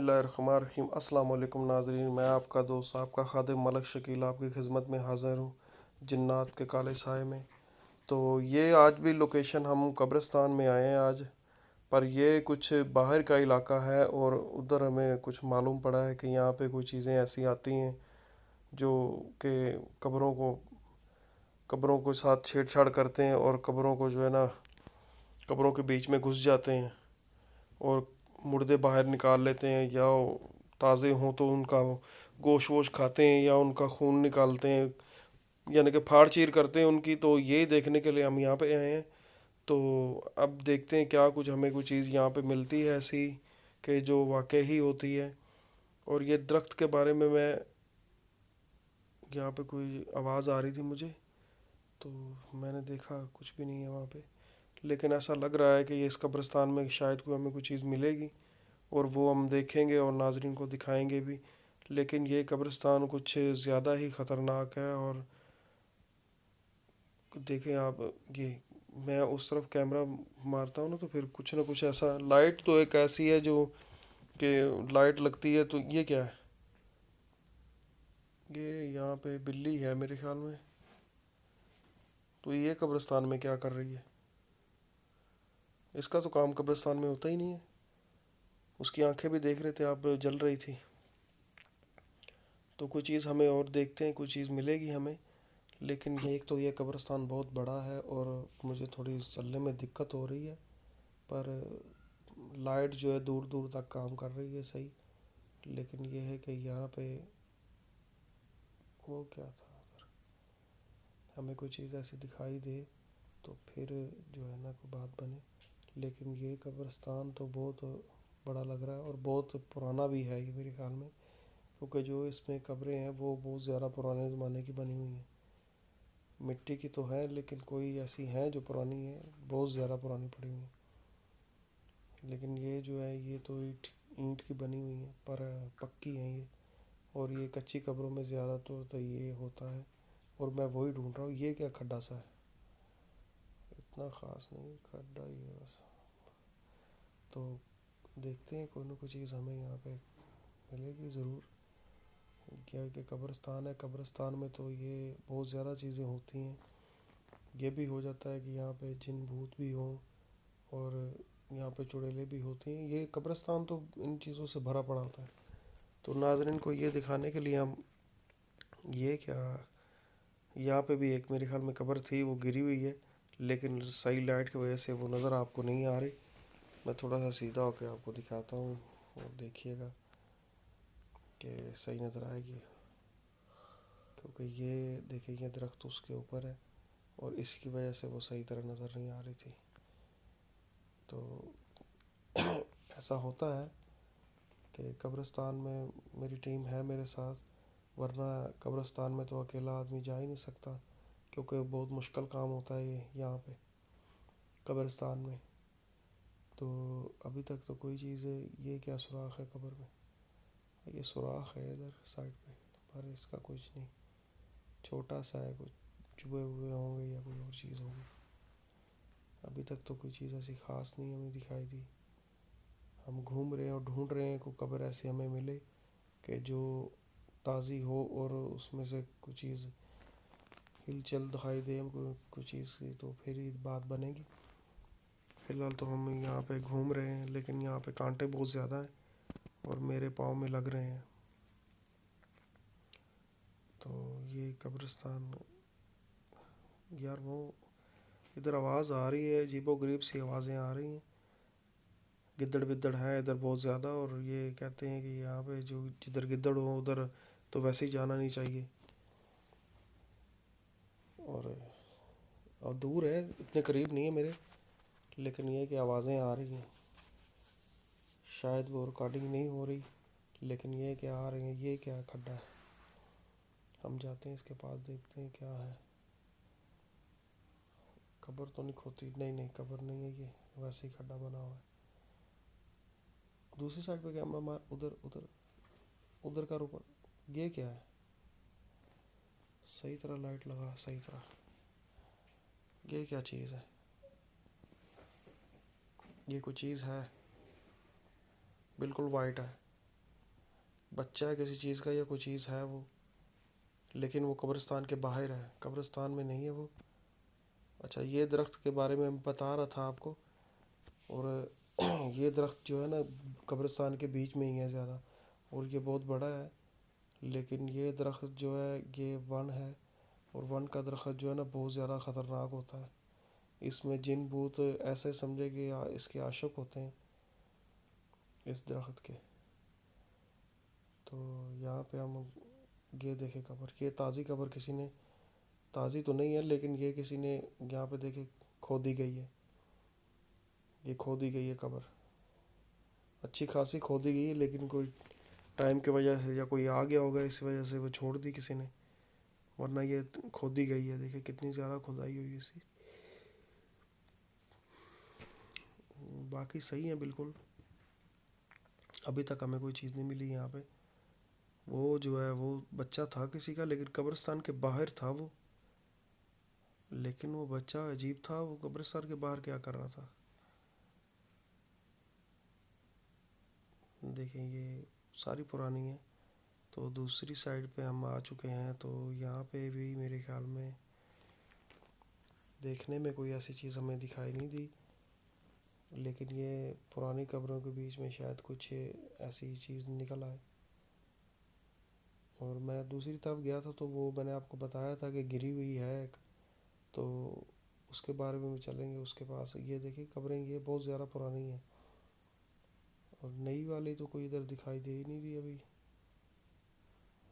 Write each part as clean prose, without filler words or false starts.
اللہ الرحمن الرحیم۔ السلام علیکم ناظرین، میں آپ کا دوست آپ کا خادم ملک شکیل آپ کی خدمت میں حاضر ہوں جنات کے کالے سائے میں۔ تو یہ آج بھی لوکیشن ہم قبرستان میں آئے ہیں آج، پر یہ کچھ باہر کا علاقہ ہے اور ادھر ہمیں کچھ معلوم پڑا ہے کہ یہاں پہ کوئی چیزیں ایسی آتی ہیں جو کہ قبروں کو ساتھ چھیڑ چھاڑ کرتے ہیں اور قبروں کو جو ہے نا قبروں کے بیچ میں گھس جاتے ہیں اور مردے باہر نکال لیتے ہیں، یا تازے ہوں تو ان کا گوشت ووش کھاتے ہیں یا ان کا خون نکالتے ہیں، یعنی کہ پھاڑ چیر کرتے ہیں ان کی۔ تو یہی دیکھنے کے لیے ہم یہاں پہ آئے ہیں۔ تو اب دیکھتے ہیں کیا کچھ ہمیں کوئی چیز یہاں پہ ملتی ہے ایسی کہ جو واقع ہی ہوتی ہے۔ اور یہ درخت کے بارے میں یہاں پہ کوئی آواز آ رہی تھی مجھے، تو میں نے دیکھا کچھ بھی نہیں ہے وہاں پہ، لیکن ایسا لگ رہا ہے کہ یہ اس قبرستان میں شاید کوئی ہمیں کوئی چیز ملے گی اور وہ ہم دیکھیں گے اور ناظرین کو دکھائیں گے بھی۔ لیکن یہ قبرستان کچھ زیادہ ہی خطرناک ہے۔ اور دیکھیں آپ، یہ میں اس طرف کیمرہ مارتا ہوں نا تو پھر کچھ نہ کچھ ایسا، لائٹ تو ایک ایسی ہے جو کہ لائٹ لگتی ہے، تو یہ کیا ہے؟ یہ یہاں پہ بلی ہے میرے خیال میں، تو یہ قبرستان میں کیا کر رہی ہے؟ اس کا تو کام قبرستان میں ہوتا ہی نہیں ہے۔ اس کی آنکھیں بھی دیکھ رہے تھے آپ، جل رہی تھی۔ تو کوئی چیز ہمیں اور دیکھتے ہیں، کوئی چیز ملے گی ہمیں۔ لیکن ایک تو یہ قبرستان بہت بڑا ہے اور مجھے تھوڑی چلنے میں دقت ہو رہی ہے، پر لائٹ جو ہے دور دور تک کام کر رہی ہے صحیح۔ لیکن یہ ہے کہ یہاں پہ وہ کیا تھا، اگر ہمیں کوئی چیز ایسی دکھائی دے تو پھر جو ہے نا کوئی بات بنے۔ لیکن یہ قبرستان تو بہت بڑا لگ رہا ہے اور بہت پرانا بھی ہے یہ میرے خیال میں، کیونکہ جو اس میں قبریں ہیں وہ بہت زیادہ پرانے زمانے کی بنی ہوئی ہیں۔ مٹی کی تو ہیں لیکن کوئی ایسی ہیں جو پرانی ہیں، بہت زیادہ پرانی پڑی ہوئی ہیں۔ لیکن یہ جو ہے یہ تو اینٹ کی بنی ہوئی ہیں، پر پکی ہیں یہ۔ اور یہ کچی قبروں میں زیادہ تو یہ ہوتا ہے، اور میں وہی ڈھونڈ رہا ہوں۔ یہ کیا کھڈا سا ہے؟ اتنا خاص نہیں، کھڈا ہی ہے بس۔ تو دیکھتے ہیں کوئی نہ کوئی چیز ہمیں یہاں پہ ملے گی ضرور۔ کیا کہ قبرستان ہے، قبرستان میں تو یہ بہت زیادہ چیزیں ہوتی ہیں۔ یہ بھی ہو جاتا ہے کہ یہاں پہ جن بھوت بھی ہوں اور یہاں پہ چڑیلیں بھی ہوتی ہیں۔ یہ قبرستان تو ان چیزوں سے بھرا پڑا ہوتا ہے۔ تو ناظرین کو یہ دکھانے کے لیے ہم، یہ کیا، یہاں پہ بھی ایک میرے خیال میں قبر تھی، وہ گری ہوئی ہے، لیکن صحیح لائٹ کی وجہ سے وہ نظر آپ کو نہیں آ رہی۔ میں تھوڑا سا سیدھا ہو کے آپ کو دکھاتا ہوں اور دیکھیے گا کہ صحیح نظر آئے گی، کیونکہ یہ دیکھیں یہ درخت اس کے اوپر ہے اور اس کی وجہ سے وہ صحیح طرح نظر نہیں آ رہی تھی۔ تو ایسا ہوتا ہے کہ قبرستان میں میری ٹیم ہے میرے ساتھ، ورنہ قبرستان میں تو اکیلا آدمی جا ہی نہیں سکتا، کیونکہ بہت مشکل کام ہوتا ہے یہ یہاں پہ قبرستان میں۔ تو ابھی تک تو کوئی چیز ہے، یہ کیا سوراخ ہے قبر میں؟ یہ سوراخ ہے ادھر سائڈ پہ، پر اس کا کچھ نہیں، چھوٹا سا ہے، کچھ چوہے ہوئے ہوں گے یا کوئی اور چیز ہوگی۔ ابھی تک تو کوئی چیز ایسی خاص نہیں ہمیں دکھائی دی۔ ہم گھوم رہے ہیں اور ڈھونڈ رہے ہیں کوئی قبر ایسی ہمیں ملے کہ جو تازی ہو اور اس میں سے کچھ چیز ہل چل دکھائی دے ہم کو کچھ چیز کی، تو پھر ہی بات بنے گی۔ فی الحال تو ہم یہاں پہ گھوم رہے ہیں، لیکن یہاں پہ کانٹے بہت زیادہ ہیں اور میرے پاؤں میں لگ رہے ہیں۔ تو یہ قبرستان، یار وہ ادھر آواز آ رہی ہے، عجیب و غریب سی آوازیں آ رہی ہیں، گدڑ بدڑ ہے ادھر بہت زیادہ، اور یہ کہتے ہیں کہ یہاں پہ جو جدھر گدڑ ہو ادھر تو ویسے ہی جانا نہیں چاہیے۔ اور دور ہے، اتنے قریب نہیں ہے میرے، لیکن یہ کہ آوازیں آ رہی ہیں، شاید وہ ریکارڈنگ نہیں ہو رہی، لیکن یہ کہ آ رہی ہیں۔ یہ کیا کھڈا ہے؟ ہم جاتے ہیں اس کے پاس، دیکھتے ہیں کیا ہے۔ قبر تو نہیں کھوتی، نہیں نہیں قبر نہیں ہے، یہ ویسے ہی کھڈا بنا ہوا ہے۔ دوسری سائڈ پہ کیمرہ مار، ادھر ادھر ادھر کا اوپر، یہ کیا ہے؟ صحیح طرح لائٹ لگا، صحیح طرح، یہ کیا چیز ہے؟ یہ کوئی چیز ہے، بالکل وائٹ ہے، بچہ ہے کسی چیز کا یا کوئی چیز ہے وہ، لیکن وہ قبرستان کے باہر ہے، قبرستان میں نہیں ہے وہ. اچھا، یہ درخت کے بارے میں بتا رہا تھا آپ کو. اور یہ درخت جو ہے نا قبرستان کے بیچ میں ہی ہے زیادہ، اور یہ بہت بڑا ہے. لیکن یہ درخت جو ہے یہ ون ہے، اور ون کا درخت جو ہے نا بہت زیادہ خطرناک ہوتا ہے. اس میں جن بھوت ایسے سمجھے کہ اس کے عاشق ہوتے ہیں اس درخت کے. تو یہاں پہ ہم یہ دیکھے قبر، یہ تازی قبر کسی نے، تازی تو نہیں ہے لیکن یہ کسی نے یہاں پہ دیکھے کھودی گئی ہے. یہ کھودی گئی ہے قبر، اچھی خاصی کھودی گئی ہے، لیکن کوئی ٹائم کی وجہ سے یا کوئی آ گیا ہوگا اس وجہ سے وہ چھوڑ دی کسی نے، ورنہ یہ کھودی گئی ہے. دیکھیں کتنی زیادہ کھدائی ہوئی اس کی. باقی صحیح ہیں بالکل. ابھی تک ہمیں کوئی چیز نہیں ملی یہاں پہ. وہ جو ہے وہ بچہ تھا کسی کا، لیکن قبرستان کے باہر تھا وہ. لیکن وہ بچہ عجیب تھا، وہ قبرستان کے باہر کیا کر رہا تھا. دیکھیں یہ ساری پرانی ہے. تو دوسری سائڈ پہ ہم آ چکے ہیں. تو یہاں پہ بھی میرے خیال میں دیکھنے میں کوئی ایسی چیز ہمیں دکھائی نہیں دی، لیکن یہ پرانی قبروں کے بیچ میں شاید کچھ ایسی چیز نکل آئے. اور میں دوسری طرف گیا تھا تو وہ میں نے آپ کو بتایا تھا کہ گری ہوئی ہے ایک، تو اس کے بارے میں بھی چلیں گے اس کے پاس. یہ دیکھیں قبریں یہ بہت زیادہ پرانی ہیں، اور نئی والی تو کوئی ادھر دکھائی دے ہی نہیں رہی ابھی.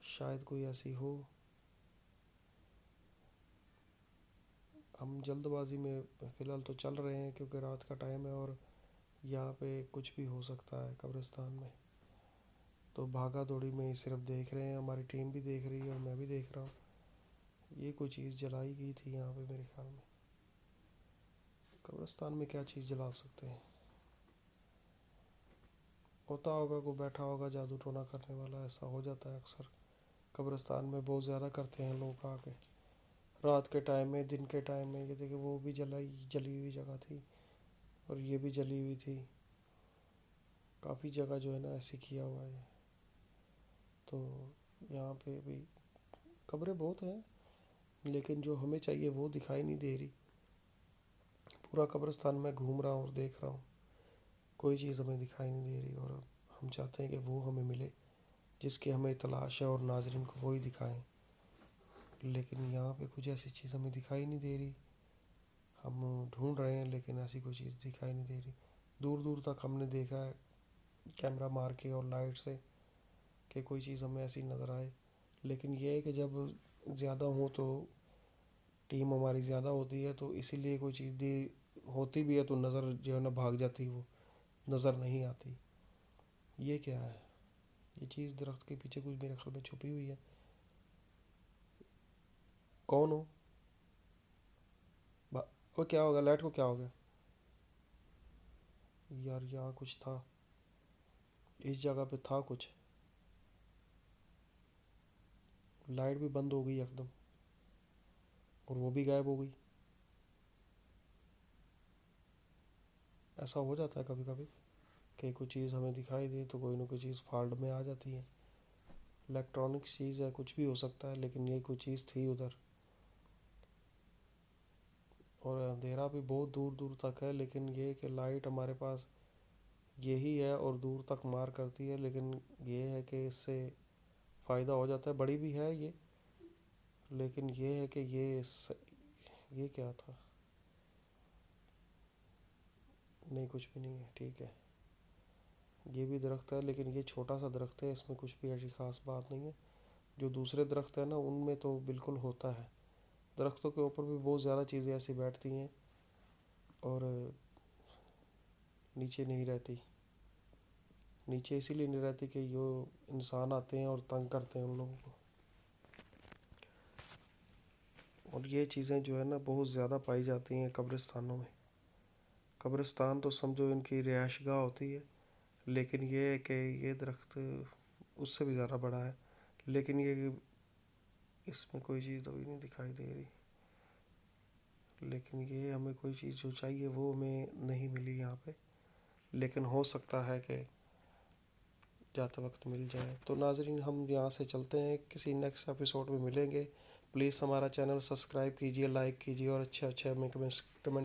شاید کوئی ایسی ہو. ہم جلد بازی میں فی الحال تو چل رہے ہیں کیونکہ رات کا ٹائم ہے، اور یہاں پہ کچھ بھی ہو سکتا ہے قبرستان میں. تو بھاگا دوڑی میں ہی صرف دیکھ رہے ہیں، ہماری ٹیم بھی دیکھ رہی ہے اور میں بھی دیکھ رہا ہوں. یہ کوئی چیز جلائی گئی تھی یہاں پہ میرے خیال میں. قبرستان میں کیا چیز جلا سکتے ہیں. ہوتا ہوگا کوئی بیٹھا ہوگا جادو ٹونا کرنے والا، ایسا ہو جاتا ہے اکثر. قبرستان میں بہت زیادہ کرتے ہیں لوگ آ کے رات کے ٹائم میں، دن کے ٹائم میں. یہ دیکھیں وہ بھی جلی ہوئی جگہ تھی، اور یہ بھی جلی ہوئی تھی. کافی جگہ جو ہے نا ایسے کیا ہوا ہے. تو یہاں پہ بھی قبریں بہت ہیں، لیکن جو ہمیں چاہیے وہ دکھائی نہیں دے رہی. پورا قبرستان میں گھوم رہا ہوں اور دیکھ رہا ہوں، کوئی چیز ہمیں دکھائی نہیں دے رہی. اور ہم چاہتے ہیں کہ وہ ہمیں ملے جس کی ہمیں تلاش ہے، اور ناظرین کو وہی دکھائیں. لیکن یہاں پہ کچھ ایسی چیز ہمیں دکھائی نہیں دے رہی. ہم ڈھونڈ رہے ہیں لیکن ایسی کوئی چیز دکھائی نہیں دے رہی. دور دور تک ہم نے دیکھا ہے کیمرہ مار کے اور لائٹ سے کہ کوئی چیز ہمیں ایسی نظر آئے. لیکن یہ ہے کہ جب زیادہ ہوں تو ٹیم ہماری زیادہ ہوتی ہے، تو اسی لیے کوئی چیز ہوتی بھی ہے تو نظر جو ہے نا بھاگ جاتی، وہ نظر نہیں آتی. یہ کیا ہے؟ یہ چیز درخت کے پیچھے کچھ میرے خیال میں چھپی ہوئی ہے. کون ہو؟ وہ کیا ہوگا؟ لائٹ کو کیا ہو گیا یار؟ یہاں کچھ تھا، اس جگہ پہ تھا کچھ. لائٹ بھی بند ہو گئی ایک دم، اور وہ بھی غائب ہو گئی. ایسا ہو جاتا ہے کبھی کبھی کہ کوئی چیز ہمیں دکھائی دے تو کوئی نہ کوئی چیز فالٹ میں آ جاتی ہے. الیکٹرانکس چیز ہے، کچھ بھی ہو سکتا ہے، لیکن یہ کوئی چیز تھی ادھر. اور اندھیرا بھی بہت دور دور تک ہے، لیکن یہ کہ لائٹ ہمارے پاس یہی ہے اور دور تک مار کرتی ہے. لیکن یہ ہے کہ اس سے فائدہ ہو جاتا ہے. بڑی بھی ہے یہ، لیکن یہ ہے کہ یہ کیا تھا؟ نہیں کچھ بھی نہیں ہے، ٹھیک ہے. یہ بھی درخت ہے لیکن یہ چھوٹا سا درخت ہے، اس میں کچھ بھی ایسی خاص بات نہیں ہے. جو دوسرے درخت ہیں نا ان میں تو بالکل ہوتا ہے. درختوں کے اوپر بھی بہت زیادہ چیزیں ایسی بیٹھتی ہیں اور نیچے نہیں رہتی. نیچے اسی لیے نہیں رہتی کہ یہ انسان آتے ہیں اور تنگ کرتے ہیں ان لوگوں کو. اور یہ چیزیں جو ہے نا بہت زیادہ پائی جاتی ہیں قبرستانوں میں. قبرستان تو سمجھو ان کی رہائش گاہ ہوتی ہے، لیکن یہ ہے کہ یہ درخت اس سے بھی زیادہ بڑا ہے. لیکن یہ اس میں کوئی چیز ابھی نہیں دکھائی دے رہی. لیکن یہ ہمیں کوئی چیز جو چاہیے وہ ہمیں نہیں ملی یہاں پہ. لیکن ہو سکتا ہے کہ جاتا وقت مل جائے. تو ناظرین ہم یہاں سے چلتے ہیں, کسی نیکسٹ ایپیسوڈ میں ملیں گے. پلیز ہمارا چینل سبسکرائب کیجیے, لائک کیجیے اور اچھے اچھے ہمیں کمنٹ